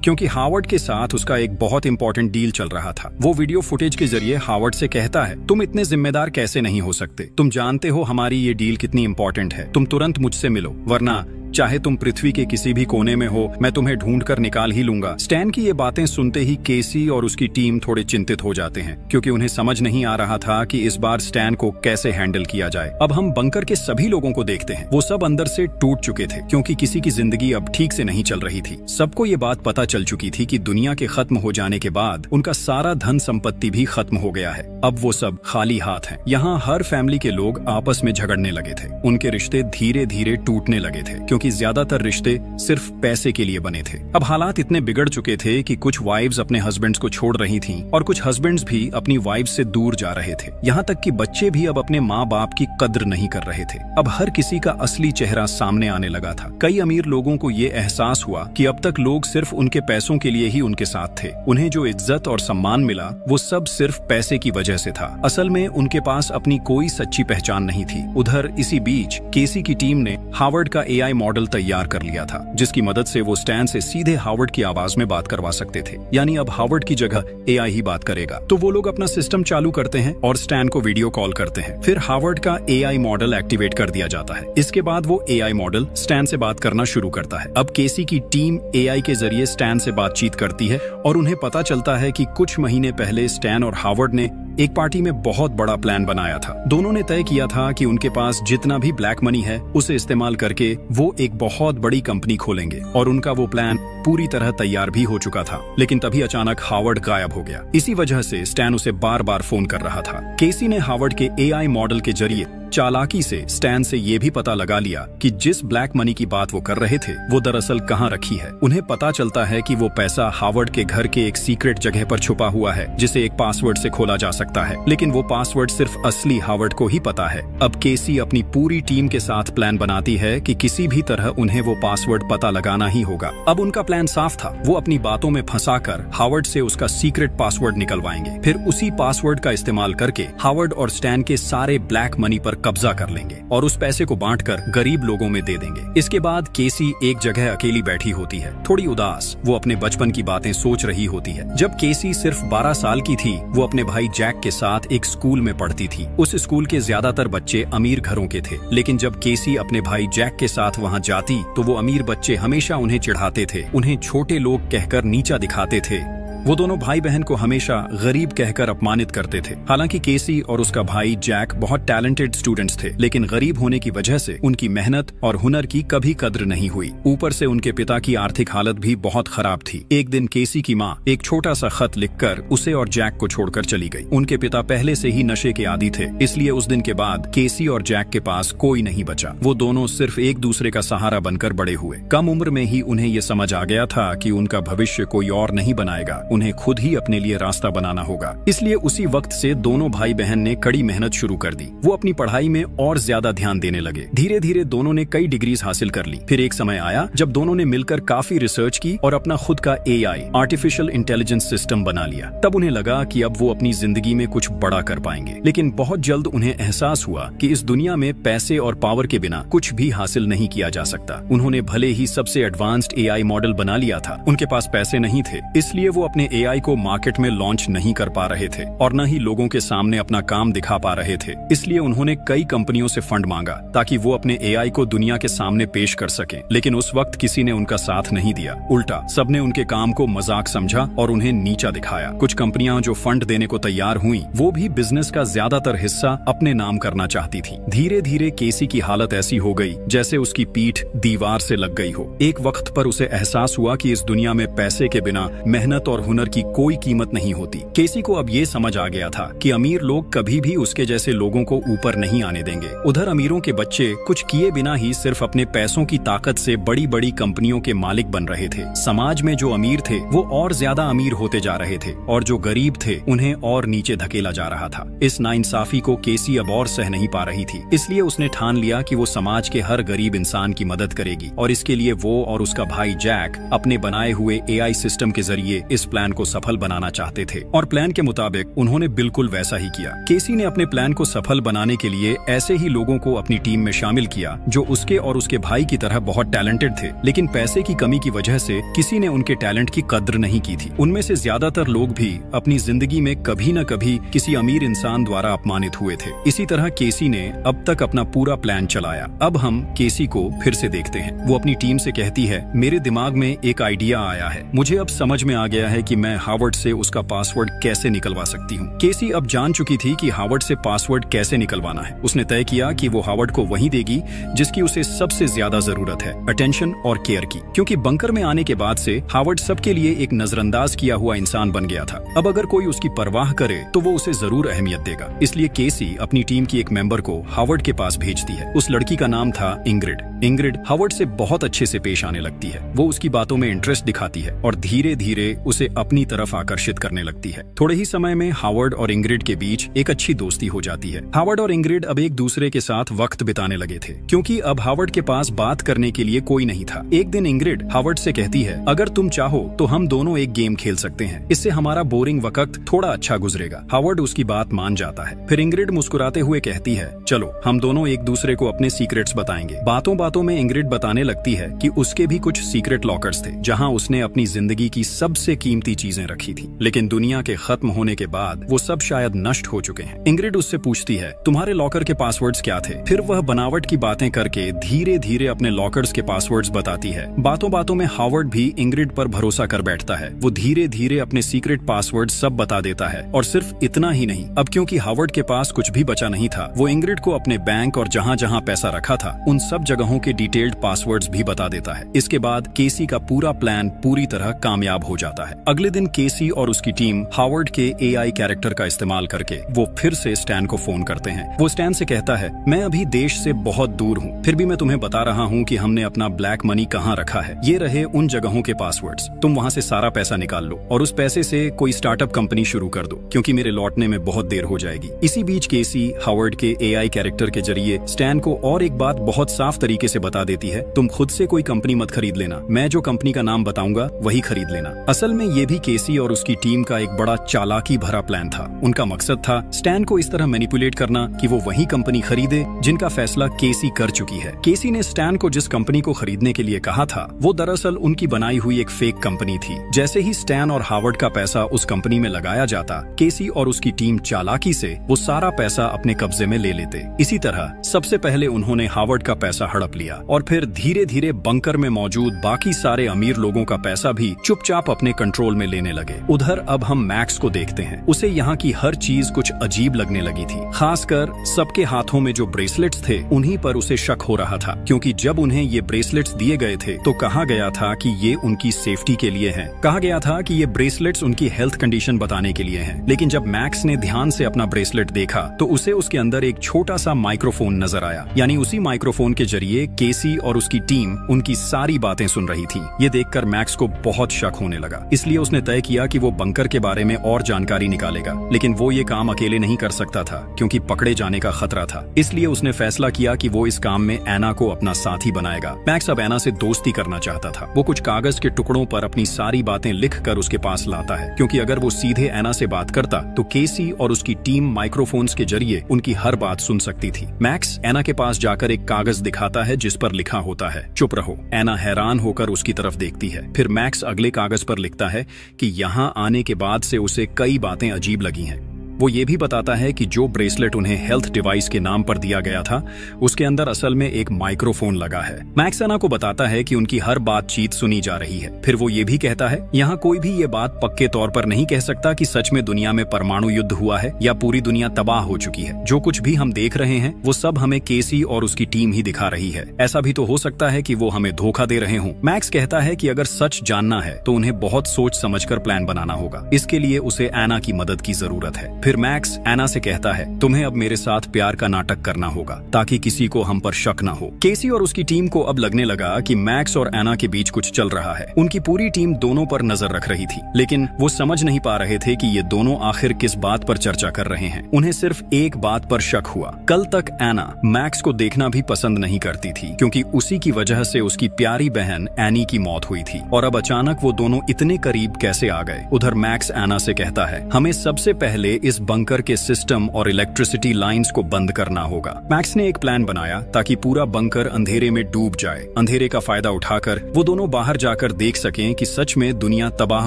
Speaker 1: क्योंकि हावर्ड के साथ उसका एक बहुत इंपॉर्टेंट डील चल रहा था। वो वीडियो फुटेज के जरिए हावर्ड से कहता है, तुम इतने जिम्मेदार कैसे नहीं हो सकते? तुम जानते हो हमारी ये डील कितनी इंपॉर्टेंट है। तुम तुरंत मुझसे मिलो, वरना चाहे तुम पृथ्वी के किसी भी कोने में हो, मैं तुम्हें ढूंढ कर निकाल ही लूंगा। स्टैन की ये बातें सुनते ही केसी और उसकी टीम थोड़े चिंतित हो जाते हैं क्योंकि उन्हें समझ नहीं आ रहा था कि इस बार स्टैन को कैसे हैंडल किया जाए। अब हम बंकर के सभी लोगों को देखते हैं। वो सब अंदर से टूट चुके थे क्योंकि किसी की जिंदगी अब ठीक से नहीं चल रही थी। सबको ये बात पता चल चुकी थी कि दुनिया के खत्म हो जाने के बाद उनका सारा धन संपत्ति भी खत्म हो गया है। अब वो सब खाली हाथ हैं। यहाँ हर फैमिली के लोग आपस में झगड़ने लगे थे। उनके रिश्ते धीरे धीरे टूटने लगे थे क्योंकि ज्यादातर रिश्ते सिर्फ पैसे के लिए बने थे। अब हालात इतने बिगड़ चुके थे कि कुछ वाइफ्स अपने हस्बैंड्स को छोड़ रही थीं और कुछ हस्बैंड्स भी अपनी वाइफ्स से दूर जा रहे थे। यहाँ तक कि बच्चे भी अब अपने माँ बाप की कद्र नहीं कर रहे थे। अब हर किसी का असली चेहरा सामने आने लगा था। कई अमीर लोगों को ये एहसास हुआ कि अब तक लोग सिर्फ उनके पैसों के लिए ही उनके साथ थे। उन्हें जो इज्जत और सम्मान मिला वो सब सिर्फ पैसे की वजह से था। असल में उनके पास अपनी कोई सच्ची पहचान नहीं थी। उधर इसी बीच केसी की टीम ने हावर्ड का एआई मॉडल तैयार कर लिया था जिसकी मदद से वो स्टैन से सीधे हावर्ड की आवाज में बात करवा सकते थे। यानी अब हावर्ड की जगह एआई ही बात करेगा। तो वो लोग अपना सिस्टम चालू करते हैं और स्टैन को वीडियो कॉल करते हैं। फिर हावर्ड का एआई मॉडल एक्टिवेट कर दिया जाता है। इसके बाद वो एआई मॉडल स्टैन से बात करना शुरू करता है। अब केसी की टीम एआई के जरिए स्टैन से बातचीत करती है और उन्हें पता चलता है कि कुछ महीने पहले स्टैन और हावर्ड ने एक पार्टी में बहुत बड़ा प्लान बनाया था। दोनों ने तय किया था कि उनके पास जितना भी ब्लैक मनी है उसे इस्तेमाल करके वो एक बहुत बड़ी कंपनी खोलेंगे और उनका वो प्लान पूरी तरह तैयार भी हो चुका था। लेकिन तभी अचानक हावर्ड गायब हो गया। इसी वजह से स्टैन उसे बार बार फोन कर रहा था। केसी ने हावर्ड के एआई मॉडल के जरिए चालाकी से स्टैन से ये भी पता लगा लिया कि जिस ब्लैक मनी की बात वो कर रहे थे वो दरअसल कहाँ रखी है। उन्हें पता चलता है कि वो पैसा हावर्ड के घर के एक सीक्रेट जगह पर छुपा हुआ है जिसे एक पासवर्ड से खोला जा सकता है, लेकिन वो पासवर्ड सिर्फ असली हावर्ड को ही पता है। अब केसी अपनी पूरी टीम के साथ प्लान बनाती है कि किसी भी तरह उन्हें वो पासवर्ड पता लगाना ही होगा। अब उनका प्लान साफ था। वो अपनी बातों में फंसाकर हावर्ड से उसका सीक्रेट पासवर्ड निकलवाएंगे। फिर उसी पासवर्ड का इस्तेमाल करके हावर्ड और स्टैन के सारे ब्लैक मनी पर कब्जा कर लेंगे और उस पैसे को बांटकर गरीब लोगों में दे देंगे। इसके बाद केसी एक जगह अकेली बैठी होती है, थोड़ी उदास। वो अपने बचपन की बातें सोच रही होती है। जब केसी सिर्फ 12 साल की थी वो अपने भाई जैक के साथ एक स्कूल में पढ़ती थी। उस स्कूल के ज्यादातर बच्चे अमीर घरों के थे, लेकिन जब केसी अपने भाई जैक के साथ वहाँ जाती तो वो अमीर बच्चे हमेशा उन्हें चिढ़ाते थे, उन्हें छोटे लोग कहकर नीचा दिखाते थे। वो दोनों भाई बहन को हमेशा गरीब कहकर अपमानित करते थे। हालांकि केसी और उसका भाई जैक बहुत टैलेंटेड स्टूडेंट्स थे, लेकिन गरीब होने की वजह से उनकी मेहनत और हुनर की कभी कद्र नहीं हुई। ऊपर से उनके पिता की आर्थिक हालत भी बहुत खराब थी। एक दिन केसी की माँ एक छोटा सा खत लिखकर उसे और जैक को छोड़कर चली गई। उनके पिता पहले से ही नशे के आदी थे, इसलिए उस दिन के बाद केसी और जैक के पास कोई नहीं बचा। वो दोनों सिर्फ एक दूसरे का सहारा बनकर बड़े हुए। कम उम्र में ही उन्हें ये समझ आ गया था कि उनका भविष्य कोई और नहीं बनाएगा, उन्हें खुद ही अपने लिए रास्ता बनाना होगा। इसलिए उसी वक्त से दोनों भाई बहन ने कड़ी मेहनत शुरू कर दी। वो अपनी पढ़ाई में और ज्यादा ध्यान देने लगे। धीरे धीरे दोनों ने कई डिग्रीज हासिल कर ली। फिर एक समय आया जब दोनों ने मिलकर काफी रिसर्च की और अपना खुद का एआई आर्टिफिशियल इंटेलिजेंस सिस्टम बना लिया। तब उन्हें लगा कि अब वो अपनी जिंदगी में कुछ बड़ा कर पाएंगे। लेकिन बहुत जल्द उन्हें एहसास हुआ कि इस दुनिया में पैसे और पावर के बिना कुछ भी हासिल नहीं किया जा सकता। उन्होंने भले ही सबसे एडवांस्ड एआई मॉडल बना लिया था, उनके पास पैसे नहीं थे, इसलिए वो अपने अपने एआई को मार्केट में लॉन्च नहीं कर पा रहे थे और न ही लोगों के सामने अपना काम दिखा पा रहे थे। इसलिए उन्होंने कई कंपनियों से फंड मांगा ताकि वो अपने एआई को दुनिया के सामने पेश कर सकें। लेकिन उस वक्त किसी ने उनका साथ नहीं दिया। उल्टा सबने उनके काम को मजाक समझा और उन्हें नीचा दिखाया। कुछ कंपनियां जो फंड देने को तैयार हुई, वो भी बिजनेस का ज्यादातर हिस्सा अपने नाम करना चाहती थी। धीरे धीरे केसी की हालत ऐसी हो गई जैसे उसकी पीठ दीवार से लग गई हो। एक वक्त पर उसे एहसास हुआ कि इस दुनिया में पैसे के बिना मेहनत और हुनर की कोई कीमत नहीं होती। केसी को अब ये समझ आ गया था कि अमीर लोग कभी भी उसके जैसे लोगों को ऊपर नहीं आने देंगे। उधर अमीरों के बच्चे कुछ किए बिना ही सिर्फ अपने पैसों की ताकत से बड़ी बड़ी कंपनियों के मालिक बन रहे थे। समाज में जो अमीर थे वो और ज्यादा अमीर होते जा रहे थे और जो गरीब थे उन्हें और नीचे धकेला जा रहा था। इस नाइंसाफी को केसी अब और सह नहीं पा रही थी। इसलिए उसने ठान लिया कि वो समाज के हर गरीब इंसान की मदद करेगी और इसके लिए वो और उसका भाई जैक अपने बनाए हुए एआई सिस्टम के जरिए इस प्लान को सफल बनाना चाहते थे। और प्लान के मुताबिक उन्होंने बिल्कुल वैसा ही किया। केसी ने अपने प्लान को सफल बनाने के लिए ऐसे ही लोगों को अपनी टीम में शामिल किया जो उसके और उसके भाई की तरह बहुत टैलेंटेड थे, लेकिन पैसे की कमी की वजह से किसी ने उनके टैलेंट की कद्र नहीं की थी। उनमें से ज्यादातर लोग भी अपनी जिंदगी में कभी न कभी किसी अमीर इंसान द्वारा अपमानित हुए थे। इसी तरह केसी ने अब तक अपना पूरा प्लान चलाया। अब हम केसी को फिर से देखते हैं। वो अपनी टीम से कहती है, मेरे दिमाग में एक आइडिया आया है। मुझे अब समझ में आ गया है कि मैं हावर्ड से उसका पासवर्ड कैसे निकलवा सकती हूँ। केसी अब जान चुकी थी कि हावर्ड से पासवर्ड कैसे निकलवाना है। उसने तय किया कि वो हावर्ड को वही देगी जिसकी उसे सबसे ज्यादा जरूरत है, अटेंशन और केयर की। क्योंकि बंकर में आने के बाद से हावर्ड सबके लिए एक नजरअंदाज किया हुआ इंसान बन गया था। अब अगर कोई उसकी परवाह करे तो वो उसे जरूर अहमियत देगा। इसलिए केसी अपनी टीम की एक मेंबर को हावर्ड के पास भेजती है। उस लड़की का नाम था इंग्रिड। इंग्रिड हावर्ड से बहुत अच्छे से पेश आने लगती है। वो उसकी बातों में इंटरेस्ट दिखाती है और धीरे धीरे उसे अपनी तरफ आकर्षित करने लगती है। थोड़े ही समय में हावर्ड और इंग्रिड के बीच एक अच्छी दोस्ती हो जाती है। हावर्ड और इंग्रिड अब एक दूसरे के साथ वक्त बिताने लगे थे क्योंकि अब हावर्ड के पास बात करने के लिए कोई नहीं था। एक दिन इंग्रिड हावर्ड से कहती है, अगर तुम चाहो तो हम दोनों एक गेम खेल सकते हैं। इससे हमारा बोरिंग वक्त थोड़ा अच्छा गुजरेगा। हावर्ड उसकी बात मान जाता है। फिर इंग्रिड मुस्कुराते हुए कहती है, चलो हम दोनों एक दूसरे को अपने सीक्रेट्स बताएंगे। बातों बातों में इंग्रिड बताने लगती है कि उसके भी कुछ सीक्रेट लॉकर्स थे जहां उसने अपनी जिंदगी की सबसे कीमती चीजें रखी थी, लेकिन दुनिया के खत्म होने के बाद वो सब शायद नष्ट हो चुके हैं। इंग्रिड उससे पूछती है, तुम्हारे लॉकर के पासवर्ड्स क्या थे? फिर वह बनावट की बातें करके धीरे धीरे अपने लॉकर्स के पासवर्ड्स बताती है। बातों बातों में हावर्ड भी इंग्रिड पर भरोसा कर बैठता है। वो धीरे धीरे अपने सीक्रेट पासवर्ड सब बता देता है। और सिर्फ इतना ही नहीं, अब क्योंकि हावर्ड के पास कुछ भी बचा नहीं था, वो इंग्रिड को अपने बैंक और जहां जहां पैसा रखा था उन सब जगहों के डिटेल्ड पासवर्ड्स भी बता देता है। इसके बाद केसी का पूरा प्लान पूरी तरह कामयाब हो जाता है। अगले दिन केसी और उसकी टीम हावर्ड के एआई कैरेक्टर का इस्तेमाल करके वो फिर से स्टैन को फोन करते हैं। वो स्टैन से कहता है, मैं अभी देश से बहुत दूर हूँ, फिर भी मैं तुम्हें बता रहा हूँ कि हमने अपना ब्लैक मनी कहाँ रखा है। ये रहे उन जगहों के पासवर्ड्स। तुम वहाँ से सारा पैसा निकाल लो और उस पैसे से कोई स्टार्टअप कंपनी शुरू कर दो, क्योंकि मेरे लौटने में बहुत देर हो जाएगी। इसी बीच केसी हावर्ड के एआई कैरेक्टर के जरिए स्टैन को और एक बात बहुत साफ तरीके से बता देती है, तुम खुद से कोई कंपनी मत खरीद लेना, मैं जो कंपनी का नाम बताऊंगा वही खरीद लेना। असल में ये भी केसी और उसकी टीम का एक बड़ा चालाकी भरा प्लान था। उनका मकसद था स्टैन को इस तरह मैनिपुलेट करना कि वो वही कंपनी खरीदे जिनका फैसला केसी कर चुकी है। केसी ने स्टैन को जिस कंपनी को खरीदने के लिए कहा था वो दरअसल उनकी बनाई हुई एक फेक कंपनी थी। जैसे ही स्टैन और हावर्ड का पैसा उस कंपनी में लगाया जाता, केसी और उसकी टीम चालाकी से वो सारा पैसा अपने कब्जे में ले लेते। इसी तरह सबसे पहले उन्होंने हावर्ड का पैसा हड़प लिया और फिर धीरे धीरे बंकर में मौजूद बाकी सारे अमीर लोगों का पैसा भी चुपचाप अपने कंट्रोल में लेने लगे। उधर अब हम मैक्स को देखते हैं। उसे यहाँ की हर चीज कुछ अजीब लगने लगी थी। खासकर सबके हाथों में जो ब्रेसलेट्स थे उन्हीं पर उसे शक हो रहा था, क्योंकि जब उन्हें ये ब्रेसलेट्स दिए गए थे तो कहा गया था कि ये उनकी सेफ्टी के लिए हैं। कहा गया था कि ये ब्रेसलेट्स उनकी हेल्थ कंडीशन बताने के लिए हैं। लेकिन जब मैक्स ने ध्यान से अपना ब्रेसलेट देखा तो उसे उसके अंदर एक छोटा सा माइक्रोफोन नजर आया। यानी उसी माइक्रोफोन के जरिए केसी और उसकी टीम उनकी सारी बातें सुन रही थी। ये देखकर मैक्स को बहुत शक होने लगा। इसलिए उसने तय किया कि वो बंकर के बारे में और जानकारी निकालेगा। लेकिन वो ये काम अकेले नहीं कर सकता था, क्योंकि पकड़े जाने का खतरा था। इसलिए उसने फैसला किया कि वो इस काम में एना को अपना साथी बनाएगा। मैक्स अब एना से दोस्ती करना चाहता था। वो कुछ कागज के टुकड़ों पर अपनी सारी बातें लिख कर उसके पास लाता है, क्योंकि अगर वो सीधे एना से बात करता तो केसी और उसकी टीम माइक्रोफोन्स के जरिए उनकी हर बात सुन सकती थी। मैक्स एना के पास जाकर एक कागज दिखाता है जिस पर लिखा होता है, चुप रहो। एना हैरान होकर उसकी तरफ देखती है। फिर मैक्स अगले कागज पर लिखता है, कि यहाँ आने के बाद से उसे कई बातें अजीब लगी हैं। वो ये भी बताता है कि जो ब्रेसलेट उन्हें हेल्थ डिवाइस के नाम पर दिया गया था, उसके अंदर असल में एक माइक्रोफोन लगा है। मैक्स एना को बताता है कि उनकी हर बातचीत सुनी जा रही है। फिर वो ये भी कहता है, यहाँ कोई भी ये बात पक्के तौर पर नहीं कह सकता कि सच में दुनिया में परमाणु युद्ध हुआ है या पूरी दुनिया तबाह हो चुकी है। जो कुछ भी हम देख रहे हैं वो सब हमें केसी और उसकी टीम ही दिखा रही है। ऐसा भी तो हो सकता है कि वो हमें धोखा दे रहे हों। मैक्स कहता है कि अगर सच जानना है तो उन्हें बहुत सोच समझकर प्लान बनाना होगा। इसके लिए उसे एना की मदद की जरूरत है। फिर मैक्स एना से कहता है, तुम्हें अब मेरे साथ प्यार का नाटक करना होगा ताकि किसी को हम पर शक न हो। केसी और उसकी टीम को अब लगने लगा कि मैक्स और एना के बीच कुछ चल रहा है। उनकी पूरी टीम दोनों पर नजर रख रही थी, लेकिन वो समझ नहीं पा रहे थे कि ये दोनों आखिर किस बात पर चर्चा कर रहे हैं। उन्हें सिर्फ एक बात पर शक हुआ। कल तक एना मैक्स को देखना भी पसंद नहीं करती थी, क्योंकि उसी की वजह से उसकी प्यारी बहन एनी की मौत हुई थी। और अब अचानक वो दोनों इतने करीब कैसे आ गए। उधर मैक्स एना से कहता है, हमें सबसे पहले इस बंकर के सिस्टम और इलेक्ट्रिसिटी लाइंस को बंद करना होगा। मैक्स ने एक प्लान बनाया ताकि पूरा बंकर अंधेरे में डूब जाए। अंधेरे का फायदा उठाकर वो दोनों बाहर जाकर देख सकें कि सच में दुनिया तबाह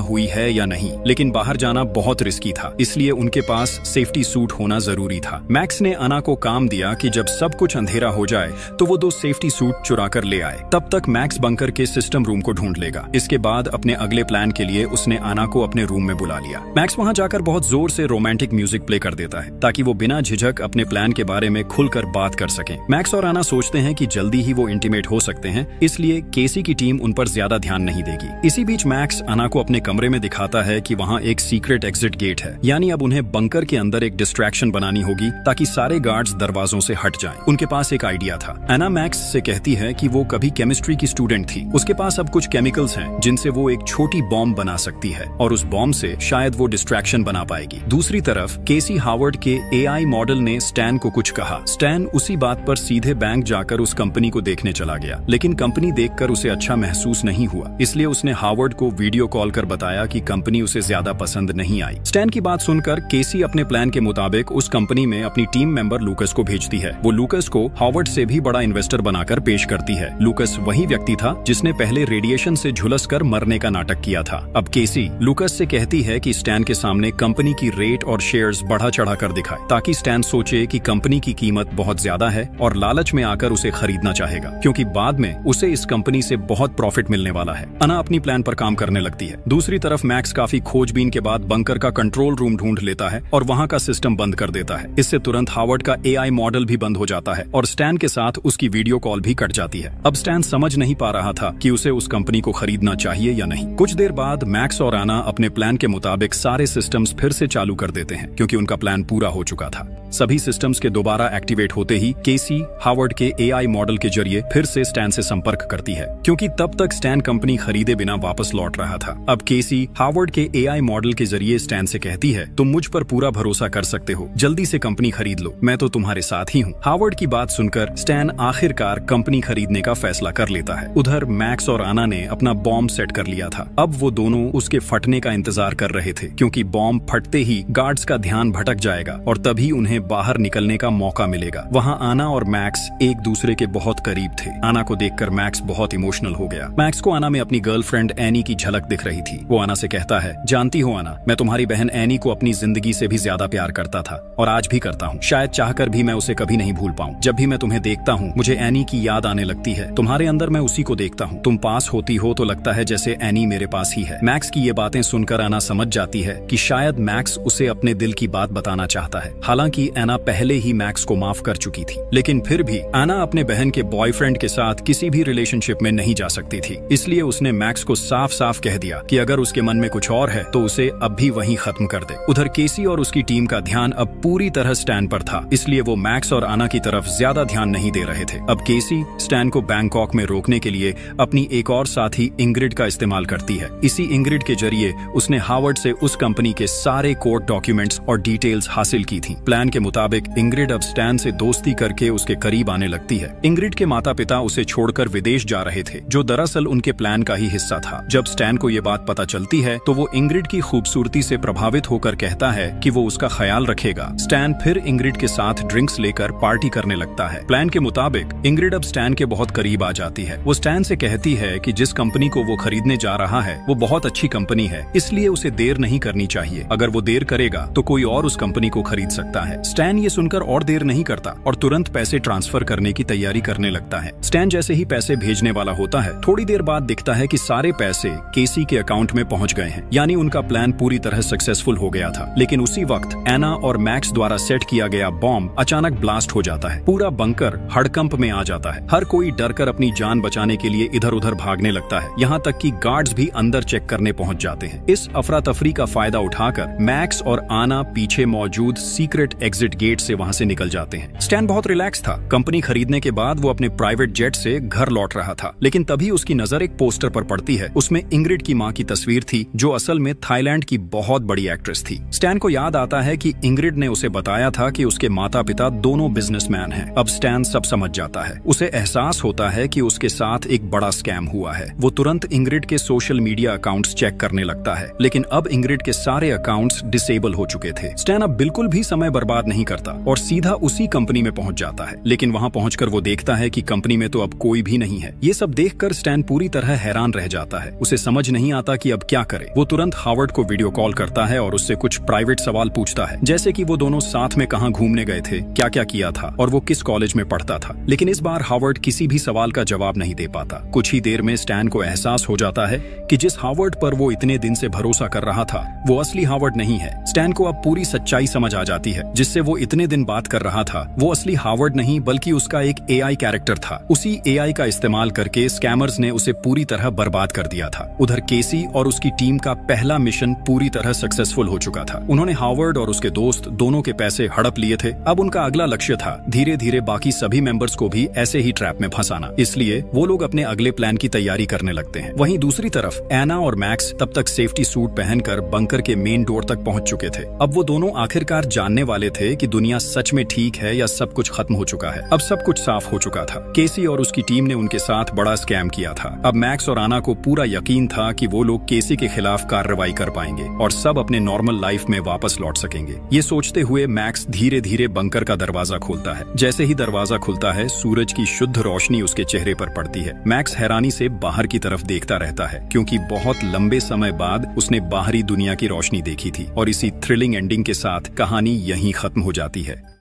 Speaker 1: हुई है या नहीं। लेकिन बाहर जाना बहुत रिस्की था, इसलिए उनके पास सेफ्टी सूट होना जरूरी था। मैक्स ने अना को काम दिया कि जब सब कुछ अंधेरा हो जाए तो वो 2 सेफ्टी सूट चुरा कर ले आए। तब तक मैक्स बंकर के सिस्टम रूम को ढूंढ लेगा। इसके बाद अपने अगले प्लान के लिए उसने अना को अपने रूम में बुला लिया। मैक्स वहां जाकर बहुत जोर से रोमांटिक म्यूजिक प्ले कर देता है ताकि वो बिना झिझक अपने प्लान के बारे में खुलकर बात कर सकें। मैक्स और आना सोचते हैं कि जल्दी ही वो इंटीमेट हो सकते हैं, इसलिए केसी की टीम उन पर ज्यादा ध्यान नहीं देगी। इसी बीच मैक्स आना को अपने कमरे में दिखाता है कि वहाँ एक सीक्रेट एग्जिट गेट है, यानी अब उन्हें बंकर के अंदर एक डिस्ट्रैक्शन बनानी होगी ताकि सारे गार्ड्स दरवाजों से हट जाएं। उनके पास एक आइडिया था। एना मैक्स से कहती है कि वो कभी केमिस्ट्री की स्टूडेंट थी। उसके पास अब कुछ केमिकल्स हैं जिनसे वो एक छोटी बॉम्ब बना सकती है और उस बॉम्ब से शायद वो डिस्ट्रैक्शन बना पाएगी। दूसरी तरफ केसी हावर्ड के एआई मॉडल ने स्टैन को कुछ कहा। स्टैन उसी बात पर सीधे बैंक जाकर उस कंपनी को देखने चला गया, लेकिन कंपनी देखकर उसे अच्छा महसूस नहीं हुआ, इसलिए उसने हावर्ड को वीडियो कॉल कर बताया कि कंपनी उसे ज्यादा पसंद नहीं आई। स्टैन की बात सुनकर केसी अपने प्लान के मुताबिक उस कंपनी में अपनी टीम मेंबर लूकस को भेजती है। वो लूकस को हावर्ड से भी बड़ा इन्वेस्टर बनाकर पेश करती है। लूकस वही व्यक्ति था जिसने पहले रेडिएशन से झुलस कर मरने का नाटक किया था। अब केसी लूकस से कहती है कि स्टैन के सामने कंपनी की रेट और शेयर्स बढ़ा चढ़ा कर दिखाए, ताकि स्टैन सोचे कि कंपनी की कीमत बहुत ज्यादा है और लालच में आकर उसे खरीदना चाहेगा, क्योंकि बाद में उसे इस कंपनी से बहुत प्रॉफिट मिलने वाला है। अना अपनी प्लान पर काम करने लगती है। दूसरी तरफ मैक्स काफी खोजबीन के बाद बंकर का कंट्रोल रूम ढूंढ लेता है और वहां का सिस्टम बंद कर देता है। इससे तुरंत हावर्ड का एआई मॉडल भी बंद हो जाता है और स्टैन के साथ उसकी वीडियो कॉल भी कट जाती है। अब स्टैन समझ नहीं पा रहा था कि उसे उस कंपनी को खरीदना चाहिए या नहीं। कुछ देर बाद मैक्स और आना अपने प्लान के मुताबिक सारे सिस्टम्स फिर से चालू कर देते हैं, क्योंकि उनका प्लान पूरा हो चुका था। सभी सिस्टम्स के दोबारा एक्टिवेट होते ही केसी हावर्ड के एआई मॉडल के जरिए फिर से स्टैन से संपर्क करती है, क्योंकि तब तक स्टैन कंपनी खरीदे बिना वापस लौट रहा था। अब केसी हावर्ड के एआई मॉडल के जरिए स्टैन से कहती है, तुम मुझ पर पूरा भरोसा कर सकते हो, जल्दी से कंपनी खरीद लो, मैं तो तुम्हारे साथ ही हूँ। हावर्ड की बात सुनकर स्टैन आखिरकार कंपनी खरीदने का फैसला कर लेता है। उधर मैक्स और आना ने अपना बॉम्ब सेट कर लिया था। अब वो दोनों उसके फटने का इंतजार कर रहे थे, क्योंकि बॉम्ब फटते ही गार्ड्स का ध्यान भटक जाएगा और तभी उन्हें बाहर निकलने का मौका मिलेगा। वहाँ आना और मैक्स एक दूसरे के बहुत करीब थे। आना को देखकर मैक्स बहुत इमोशनल हो गया। मैक्स को आना में अपनी गर्लफ्रेंड एनी की झलक दिख रही थी। वो आना से कहता है, जानती हो आना, मैं तुम्हारी बहन एनी को अपनी जिंदगी से भी ज्यादा प्यार करता था और आज भी करता हूँ। शायद चाहकर भी मैं उसे कभी नहीं भूल पाऊँ। जब भी मैं तुम्हें देखता हूँ मुझे एनी की याद आने लगती है। तुम्हारे अंदर मैं उसी को देखता हूँ। तुम पास होती हो तो लगता है जैसे एनी मेरे पास ही है। मैक्स की ये बातें सुनकर आना समझ जाती है कि शायद मैक्स उसे अपने दिल की बात बताना चाहता है। हालांकि एना पहले ही मैक्स को माफ कर चुकी थी, लेकिन फिर भी आना अपने बहन के बॉयफ्रेंड के साथ किसी भी रिलेशनशिप में नहीं जा सकती थी। इसलिए उसने मैक्स को साफ साफ कह दिया कि अगर उसके मन में कुछ और है तो उसे अब भी वहीं खत्म कर दे। उधर केसी और उसकी टीम का ध्यान अब पूरी तरह स्टैन पर था, इसलिए वो मैक्स और आना की तरफ ज्यादा ध्यान नहीं दे रहे थे। अब केसी स्टैन को बैंकॉक में रोकने के लिए अपनी एक और साथी इंग्रिड का इस्तेमाल करती है। इसी इंग्रिड के जरिए उसने हावर्ड से उस कंपनी के सारे कोर्ट डॉक्यूमेंट्स डॉक्यूमेंट्स और डिटेल्स हासिल की थी। प्लान के मुताबिक इंग्रिड अब स्टैन से दोस्ती करके उसके करीब आने लगती है। इंग्रिड के माता पिता उसे छोड़कर विदेश जा रहे थे, जो दरअसल उनके प्लान का ही हिस्सा था। जब स्टैन को ये बात पता चलती है तो वो इंग्रिड की खूबसूरती से प्रभावित होकर कहता है कि वो उसका ख्याल रखेगा। स्टैन फिर इंग्रिड के साथ ड्रिंक्स लेकर पार्टी करने लगता है। प्लान के मुताबिक इंग्रिड अब स्टैन के बहुत करीब आ जाती है। वो स्टैन से कहती है कि जिस कंपनी को वो खरीदने जा रहा है वो बहुत अच्छी कंपनी है, इसलिए उसे देर नहीं करनी चाहिए। अगर वो देर करेगा तो कोई और उस कंपनी को खरीद सकता है। स्टैन ये सुनकर और देर नहीं करता और तुरंत पैसे ट्रांसफर करने की तैयारी करने लगता है। स्टैन जैसे ही पैसे भेजने वाला होता है, थोड़ी देर बाद दिखता है कि सारे पैसे केसी के अकाउंट में पहुंच गए हैं, यानी उनका प्लान पूरी तरह सक्सेसफुल हो गया था। लेकिन उसी वक्त एना और मैक्स द्वारा सेट किया गया बॉम्ब अचानक ब्लास्ट हो जाता है। पूरा बंकर हड़कंप में आ जाता है। हर कोई डरकर अपनी जान बचाने के लिए इधर उधर भागने लगता है। यहाँ तक कि गार्ड्स भी अंदर चेक करने पहुंच जाते हैं। इस अफरा तफरी का फायदा उठाकर मैक्स और आना पीछे मौजूद सीक्रेट एग्जिट गेट से वहां से निकल जाते हैं। स्टैन बहुत रिलैक्स था। कंपनी खरीदने के बाद वो अपने प्राइवेट जेट से घर लौट रहा था, लेकिन तभी उसकी नजर एक पोस्टर पर पड़ती है। उसमें इंग्रिड की मां की तस्वीर थी, जो असल में थाईलैंड की बहुत बड़ी एक्ट्रेस थी। स्टैन को याद आता है कि इंग्रिड ने उसे बताया था कि उसके माता पिता दोनों बिजनेसमैन हैं। अब स्टैन सब समझ जाता है। उसे एहसास होता है कि उसके साथ एक बड़ा स्कैम हुआ है। वो तुरंत इंग्रिड के सोशल मीडिया अकाउंट्स चेक करने लगता है, लेकिन अब इंग्रिड के सारे अकाउंट्स डिसेबल हो चुके थे। स्टैन अब बिल्कुल भी समय बर्बाद नहीं करता और सीधा उसी कंपनी में पहुंच जाता है। लेकिन वहां पहुंचकर वो देखता है कि कंपनी में तो अब कोई भी नहीं है। ये सब देखकर स्टैन पूरी तरह हैरान रह जाता है। उसे समझ नहीं आता कि अब क्या करे। वो तुरंत हावर्ड को वीडियो कॉल करता है और उससे कुछ प्राइवेट सवाल पूछता है, जैसे कि वो दोनों साथ में कहां घूमने गए थे, क्या क्या किया था और वो किस कॉलेज में पढ़ता था। लेकिन इस बार हावर्ड किसी भी सवाल का जवाब नहीं दे पाता। कुछ ही देर में स्टैन को एहसास हो जाता है कि जिस हावर्ड पर वो इतने दिन से भरोसा कर रहा था वो असली हावर्ड नहीं है। स्टैन को अब पूरी सच्चाई समझ आ जाती है। जिससे वो इतने दिन बात कर रहा था वो असली हावर्ड नहीं बल्कि उसका एक एआई कैरेक्टर था। उसी एआई का इस्तेमाल करके स्कैमर्स ने उसे पूरी तरह बर्बाद कर दिया था। उधर केसी और उसकी टीम का पहला मिशन पूरी तरह सक्सेसफुल हो चुका था। उन्होंने हावर्ड और उसके दोस्त दोनों के पैसे हड़प लिए थे। अब उनका अगला लक्ष्य था धीरे धीरे बाकी सभी मेंबर्स को भी ऐसे ही ट्रैप में फंसाना। इसलिए वो लोग अपने अगले प्लान की तैयारी करने लगते हैं। वहीं दूसरी तरफ एना और मैक्स तब तक सेफ्टी सूट पहनकर बंकर के मेन डोर तक पहुंच चुके थे। अब वो दोनों आखिरकार जानने वाले थे कि दुनिया सच में ठीक है या सब कुछ खत्म हो चुका है। अब सब कुछ साफ हो चुका था। केसी और उसकी टीम ने उनके साथ बड़ा स्कैम किया था। अब मैक्स और आना को पूरा यकीन था कि वो लोग केसी के खिलाफ कार्रवाई कर पाएंगे और सब अपने नॉर्मल लाइफ में वापस लौट सकेंगे। ये सोचते हुए मैक्स धीरे धीरे बंकर का दरवाजा खोलता है। जैसे ही दरवाजा खुलता है सूरज की शुद्ध रोशनी उसके चेहरे पर पड़ती है। मैक्स हैरानी से बाहर की तरफ देखता रहता है, क्योंकि बहुत लंबे समय बाद उसने बाहरी दुनिया की रोशनी देखी थी। और इसी थ्रिलिंग एंडिंग के साथ कहानी यहीं खत्म हो जाती है।